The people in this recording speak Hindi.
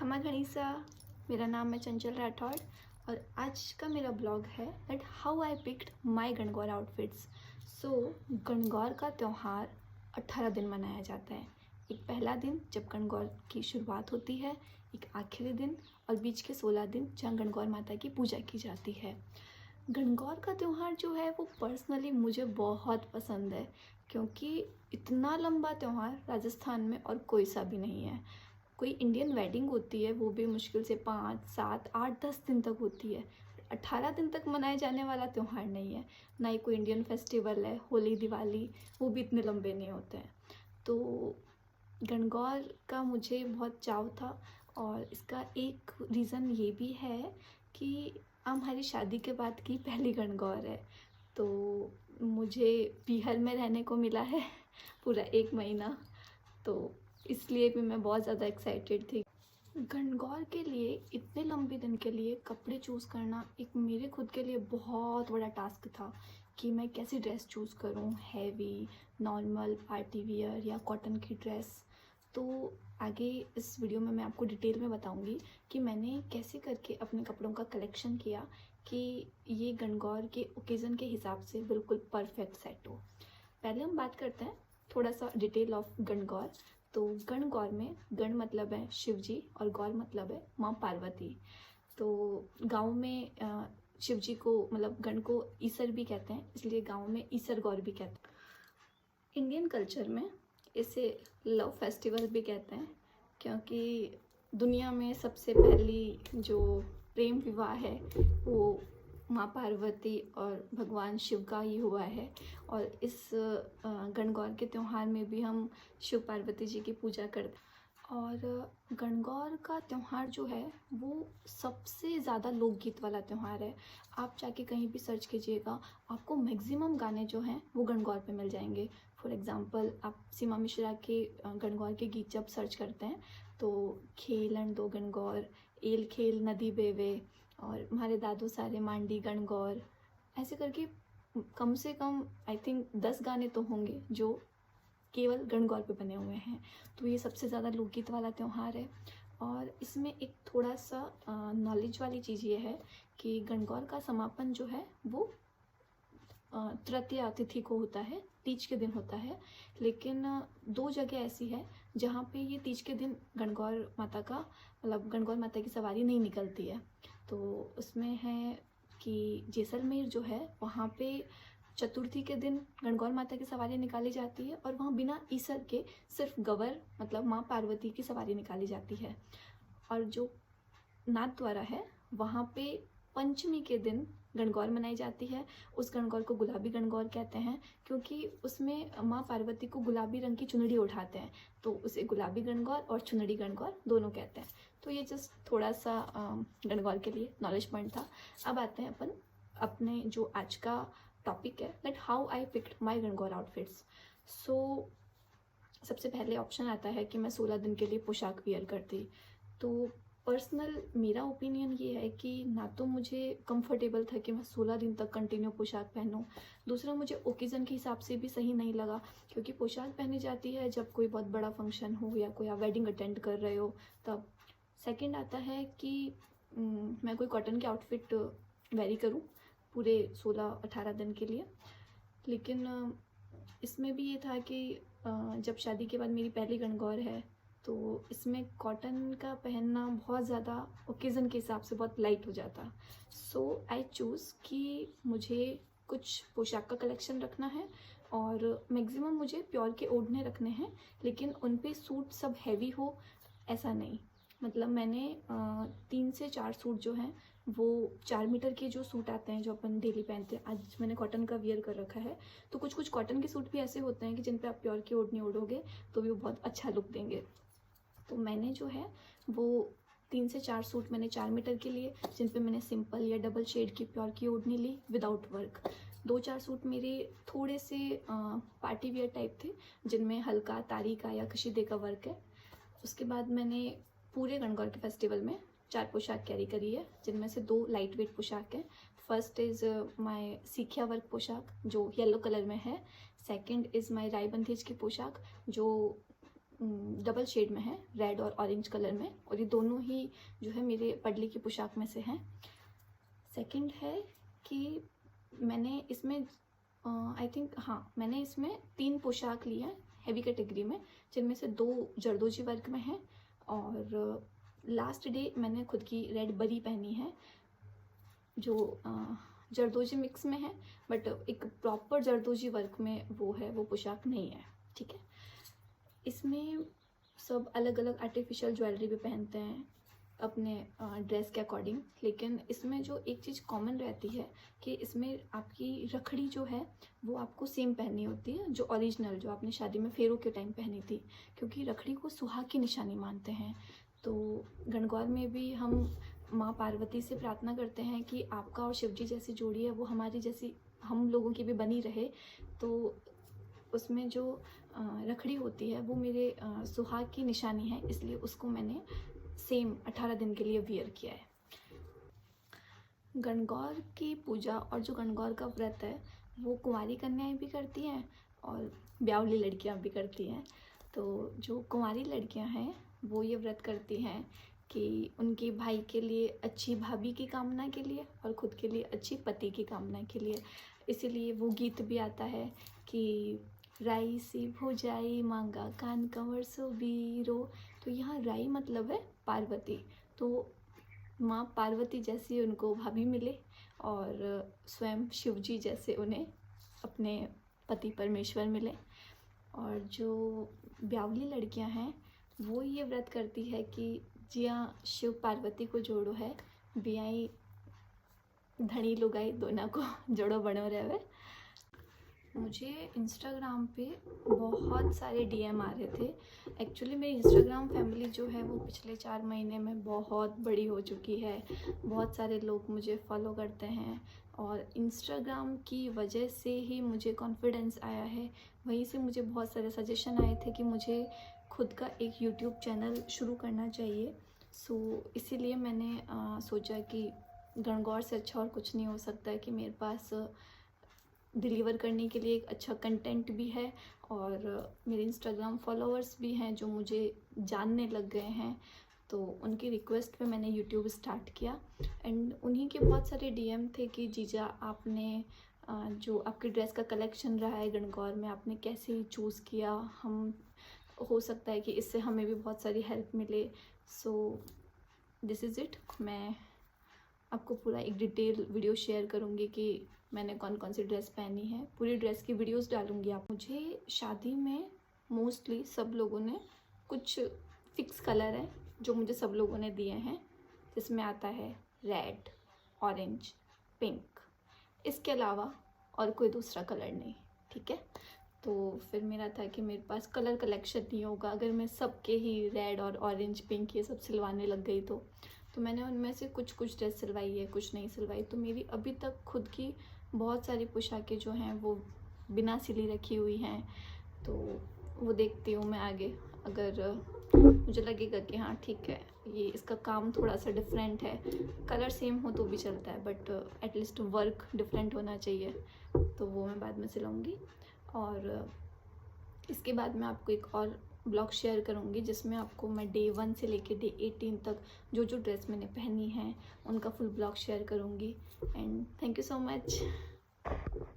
खमा गणिसा। मेरा नाम है चंचल राठौड़ और आज का मेरा ब्लॉग है that how I picked my Gangaur outfits. So Gangaur का त्यौहार 18 दिन मनाया जाता है। एक पहला दिन जब गणगौर की शुरुआत होती है, एक आखिरी दिन और बीच के 16 दिन जहाँ गणगौर माता की पूजा की जाती है। गणगौर का त्यौहार जो है वो पर्सनली मुझे बहुत पसंद है, क्योंकि इतना लंबा त्यौहार राजस्थान में और कोई सा भी नहीं है। कोई इंडियन वेडिंग होती है वो भी मुश्किल से 5, 7, 8, 10 दिन तक होती है। 18 दिन तक मनाए जाने वाला त्यौहार नहीं है। ना ही कोई इंडियन फेस्टिवल है, होली दिवाली, वो भी इतने लंबे नहीं होते हैं। तो गणगौर का मुझे बहुत चाव था और इसका एक रीज़न ये भी है कि हमारी शादी के बाद की पहली गणगौर है। तो मुझे पीहर में रहने को मिला है पूरा 1 महीना, तो इसलिए भी मैं बहुत ज़्यादा एक्साइटेड थी। गणगौर के लिए इतने लंबे दिन के लिए कपड़े चूज़ करना एक मेरे खुद के लिए बहुत बड़ा टास्क था कि मैं कैसी ड्रेस चूज़ करूं, हैवी, नॉर्मल, पार्टी वियर या कॉटन की ड्रेस। तो आगे इस वीडियो में मैं आपको डिटेल में बताऊंगी कि मैंने कैसे करके अपने कपड़ों का कलेक्शन किया कि ये गणगौर के ओकेज़न के हिसाब से बिल्कुल परफेक्ट सेट हो। पहले हम बात करते हैं थोड़ा सा डिटेल ऑफ गणगौर। तो गणगौर में गण मतलब है शिव जी और गौर मतलब है माँ पार्वती। तो गांव में शिव जी को मतलब गण को ईसर भी कहते हैं, इसलिए गांव में ईसर गौर भी कहते हैं। इंडियन कल्चर में इसे लव फेस्टिवल भी कहते हैं, क्योंकि दुनिया में सबसे पहली जो प्रेम विवाह है वो माँ पार्वती और भगवान शिव का ही हुआ है। और इस गणगौर के त्यौहार में भी हम शिव पार्वती जी की पूजा करते हैं। और गणगौर का त्यौहार जो है वो सबसे ज़्यादा लोकगीत वाला त्यौहार है। आप जाके कहीं भी सर्च कीजिएगा, आपको मैक्सिमम गाने जो हैं वो गणगौर पे मिल जाएंगे। फॉर एग्ज़ाम्पल, आप सीमा मिश्रा के गणगौर के गीत जब सर्च करते हैं तो खेलन दो गणगौर, एल खेल नदी बेवे और हमारे दादू सारे मांडी गणगौर, ऐसे करके कम से कम आई थिंक 10 गाने तो होंगे जो केवल गणगौर पे बने हुए हैं। तो ये सबसे ज़्यादा लोकगीत वाला त्यौहार है। और इसमें एक थोड़ा सा नॉलेज वाली चीज़ ये है कि गणगौर का समापन जो है वो तृतीया तिथि को होता है, तीज के दिन होता है। लेकिन 2 जगह ऐसी है जहाँ पे ये तीज के दिन गणगौर माता का मतलब गणगौर माता की सवारी नहीं निकलती है। तो उसमें है कि जैसलमेर जो है वहाँ पे चतुर्थी के दिन गणगौर माता की सवारी निकाली जाती है और वहाँ बिना ईसर के सिर्फ गवर मतलब माँ पार्वती की सवारी निकाली जाती है। और जो नाथ द्वारा है वहाँ पे पंचमी के दिन गणगौर मनाई जाती है। उस गणगौर को गुलाबी गणगौर कहते हैं, क्योंकि उसमें माँ पार्वती को गुलाबी रंग की चुनरी उठाते हैं, तो उसे गुलाबी गणगौर और चुनरी गणगौर दोनों कहते हैं। तो ये जस्ट थोड़ा सा गणगौर के लिए नॉलेज पॉइंट था। अब आते हैं अपन अपने जो आज का टॉपिक है that how I picked my Gangaur outfits. So सबसे पहले ऑप्शन आता है कि मैं 16 दिन के लिए पोशाक वियर करती। तो पर्सनल मेरा ओपिनियन ये है कि ना तो मुझे कंफर्टेबल था कि मैं 16 दिन तक कंटिन्यू पोशाक पहनूं। दूसरा, मुझे ओकेज़न के हिसाब से भी सही नहीं लगा, क्योंकि पोशाक पहनी जाती है जब कोई बहुत बड़ा फंक्शन हो या कोई आप वेडिंग अटेंड कर रहे हो तब। सेकंड आता है कि मैं कोई कॉटन के आउटफिट वेरी करूं पूरे 16-18 दिन के लिए। लेकिन इसमें भी ये था कि जब शादी के बाद मेरी पहली गणगौर है तो इसमें कॉटन का पहनना बहुत ज़्यादा ओकेज़न के हिसाब से बहुत लाइट हो जाता। सो आई चूज़ कि मुझे कुछ पोशाक का कलेक्शन रखना है और मैक्सिमम मुझे प्योर के ओढ़ने रखने हैं, लेकिन उन पे सूट सब हैवी हो ऐसा नहीं। मतलब मैंने 3 से 4 सूट जो हैं वो 4 मीटर के जो सूट आते हैं जो अपन डेली पहनते हैं, आज मैंने कॉटन का वियर कर रखा है। तो कुछ कुछ कॉटन के सूट भी ऐसे होते हैं कि जिन पे आप प्योर की ओढ़नी ओढ़ोगे तो भी वो बहुत अच्छा लुक देंगे। तो मैंने जो है वो 3 से 4 सूट मैंने 4 मीटर के लिए, जिन पे मैंने सिंपल या डबल शेड की प्योर की ओढ़नी ली विदाउट वर्क। 2-4 सूट मेरे थोड़े से पार्टी वियर टाइप थे, जिनमें हल्का तारी का या कशीदे का वर्क है। उसके बाद मैंने पूरे गणगौर के फेस्टिवल में 4 पोशाक कैरी करी है, जिनमें से 2 लाइट वेट पोशाक हैं। फर्स्ट इज़ माय सीखिया वर्क पोशाक जो येलो कलर में है। सेकंड इज़ माय राय बंधेज की पोशाक जो डबल शेड में है, रेड और ऑरेंज कलर में, और ये दोनों ही जो है मेरे पडली की पोशाक में से हैं। सेकंड है कि मैंने इसमें आई थिंक मैंने इसमें 3 पोशाक ली हैं हैवी कैटेगरी में, जिनमें से 2 जरदोजी वर्क में हैं, और लास्ट डे मैंने खुद की रेड बरी पहनी है जो जरदोजी मिक्स में है, बट एक प्रॉपर जरदोजी वर्क में वो है, वो पोशाक नहीं है। ठीक है, इसमें सब अलग अलग आर्टिफिशियल ज्वेलरी भी पहनते हैं अपने ड्रेस के अकॉर्डिंग, लेकिन इसमें जो एक चीज़ कॉमन रहती है कि इसमें आपकी रखड़ी जो है वो आपको सेम पहननी होती है, जो ओरिजिनल जो आपने शादी में फेरों के टाइम पहनी थी, क्योंकि रखड़ी को सुहाग की निशानी मानते हैं। तो गणगौर में भी हम माँ पार्वती से प्रार्थना करते हैं कि आपका और शिवजी जैसी जोड़ी है वो हमारी जैसी हम लोगों की भी बनी रहे। तो उसमें जो रखड़ी होती है वो मेरे सुहाग की निशानी है, इसलिए उसको मैंने सेम 18 दिन के लिए वियर किया है। गणगौर की पूजा और जो गणगौर का व्रत है वो कुंवारी कन्याएं भी करती हैं और ब्यावली लड़कियां भी करती हैं। तो जो कुंवारी लड़कियां हैं वो ये व्रत करती हैं कि उनके भाई के लिए अच्छी भाभी की कामना के लिए और ख़ुद के लिए अच्छी पति की कामना के लिए। इसीलिए वो गीत भी आता है कि राई सी भुजाई मांगा कान कंवर सो वीरो। तो यहाँ राई मतलब है पार्वती, तो माँ पार्वती जैसी उनको भाभी मिले और स्वयं शिवजी जैसे उन्हें अपने पति परमेश्वर मिले। और जो ब्यावली लड़कियां हैं वो ये व्रत करती है कि जिया शिव पार्वती को जोड़ो है, बियाई धनी लुगाई दोनों को जोड़ो बनो रहे। मुझे इंस्टाग्राम पे बहुत सारे डीएम आ रहे थे। एक्चुअली मेरी इंस्टाग्राम फैमिली जो है वो पिछले 4 महीने में बहुत बड़ी हो चुकी है। बहुत सारे लोग मुझे फॉलो करते हैं और इंस्टाग्राम की वजह से ही मुझे कॉन्फिडेंस आया है। वहीं से मुझे बहुत सारे सजेशन आए थे कि मुझे खुद का एक यूट्यूब चैनल शुरू करना चाहिए। सो इसीलिए मैंने सोचा कि गणगौर से अच्छा और कुछ नहीं हो सकता है कि मेरे पास डिलीवर करने के लिए एक अच्छा कंटेंट भी है और मेरे इंस्टाग्राम फॉलोअर्स भी हैं जो मुझे जानने लग गए हैं। तो उनकी रिक्वेस्ट पे मैंने यूट्यूब स्टार्ट किया एंड उन्हीं के बहुत सारे डीएम थे कि जीजा आपने जो आपकी ड्रेस का कलेक्शन रहा है गणगौर में आपने कैसे चूज़ किया, हम हो सकता है कि इससे हमें भी बहुत सारी हेल्प मिले। So this is it. मैं आपको पूरा एक डिटेल वीडियो शेयर करूँगी कि मैंने कौन कौन सी ड्रेस पहनी है, पूरी ड्रेस की वीडियोस डालूँगी। आप मुझे शादी में मोस्टली सब लोगों ने कुछ फिक्स कलर है जो मुझे सब लोगों ने दिए हैं, जिसमें आता है रेड, ऑरेंज, पिंक, इसके अलावा और कोई दूसरा कलर नहीं। ठीक है, तो फिर मेरा था कि मेरे पास कलर कलेक्शन नहीं होगा अगर मैं सबके ही रेड और ऑरेंज पिंक ये सब सिलवाने लग गई तो मैंने उनमें से कुछ ड्रेस सिलवाई है, कुछ नहीं सिलवाई। तो मेरी अभी तक खुद की बहुत सारी पोशाकें जो हैं वो बिना सिली रखी हुई हैं। तो वो देखती हूँ मैं आगे, अगर मुझे लगेगा कि हाँ ठीक है ये इसका काम थोड़ा सा डिफरेंट है, कलर सेम हो तो भी चलता है बट एटलीस्ट वर्क डिफरेंट होना चाहिए, तो वो मैं बाद में सिलाऊंगी। और इसके बाद मैं आपको एक और ब्लॉग शेयर करूँगी जिसमें आपको मैं डे 1 से लेके डे 18 तक जो ड्रेस मैंने पहनी है उनका फुल ब्लॉग शेयर करूँगी। And thank you so much.